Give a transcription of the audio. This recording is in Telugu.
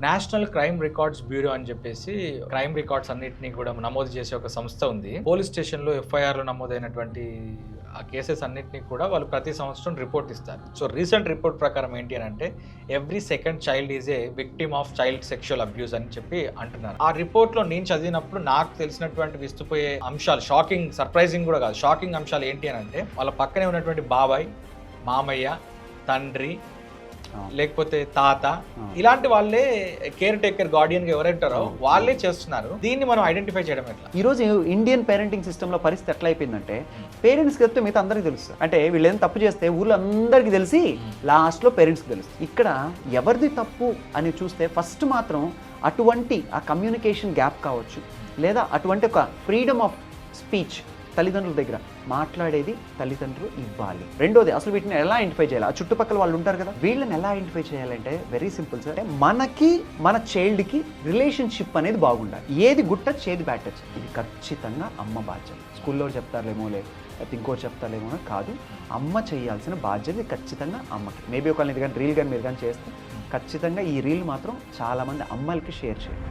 నేషనల్ క్రైమ్ రికార్డ్స్ బ్యూరో అని చెప్పేసి క్రైమ్ రికార్డ్స్ అన్నిటినీ కూడా నమోదు చేసే ఒక సంస్థ ఉంది. పోలీస్ స్టేషన్లో ఎఫ్ఐఆర్లో నమోదైనటువంటి ఆ కేసెస్ అన్నిటినీ కూడా వాళ్ళు ప్రతి సంవత్సరం రిపోర్ట్ ఇస్తారు. సో రీసెంట్ రిపోర్ట్ ప్రకారం ఏంటి అని అంటే every second child is a victim of child sexual abuse అని చెప్పి అంటున్నారు. ఆ రిపోర్ట్లో నేను చదివినప్పుడు నాకు తెలిసినటువంటి విస్తుపోయే అంశాలు, షాకింగ్, సర్ప్రైజింగ్ కూడా కాదు, షాకింగ్ అంశాలు ఏంటి అని అంటే వాళ్ళ పక్కనే ఉన్నటువంటి బాబాయ్, మామయ్య, తండ్రి, లేకపోతే తాత, ఇలాంటి వాళ్ళే కేర్ టేకర్, గార్డియన్ గా ఎవరంటారో వాళ్ళే చేస్తున్నారు. దీన్ని మనం ఐడెంటిఫై చేయడం ఎట్లా? ఈ రోజు ఇండియన్ పేరెంటింగ్ సిస్టమ్ లో పరిస్థితి ఎట్లా అయిపోయిందంటే పేరెంట్స్కి చెప్తే మిగతా అందరికీ తెలుసు. అంటే వీళ్ళు ఏం తప్పు చేస్తే ఊళ్ళో అందరికీ తెలిసి లాస్ట్ లో పేరెంట్స్కి తెలుసు. ఇక్కడ ఎవరిది తప్పు అని చూస్తే ఫస్ట్ మాత్రం అటువంటి ఆ కమ్యూనికేషన్ గ్యాప్ కావచ్చు, లేదా అటువంటి ఒక ఫ్రీడమ్ ఆఫ్ స్పీచ్ తల్లిదండ్రుల దగ్గర మాట్లాడేది తల్లిదండ్రులు ఇవ్వాలి. రెండోది అసలు వీటిని ఎలా ఐడెంటిఫై చేయాలి? ఆ చుట్టుపక్కల వాళ్ళు ఉంటారు కదా, వీళ్ళని ఎలా ఐడెంటిఫై చేయాలంటే వెరీ సింపుల్ సార్. మనకి మన చైల్డ్కి రిలేషన్షిప్ అనేది బాగుండాలి. ఏది గుడ్ టచ్, ఏది బ్యాడ్ టచ్, ఇది ఖచ్చితంగా అమ్మ బాధ్యత. స్కూల్లో చెప్తారులేమో, లేకపోతే ఇంకోటి చెప్తారేమో కాదు, అమ్మ చేయాల్సిన బాధ్యత ఖచ్చితంగా అమ్మకి. మేబీ ఒకళ్ళని ఇది కానీ రీల్ కానీ మీరు కానీ చేస్తే ఖచ్చితంగా ఈ రీల్ మాత్రం చాలామంది అమ్మలకి షేర్ చేయండి.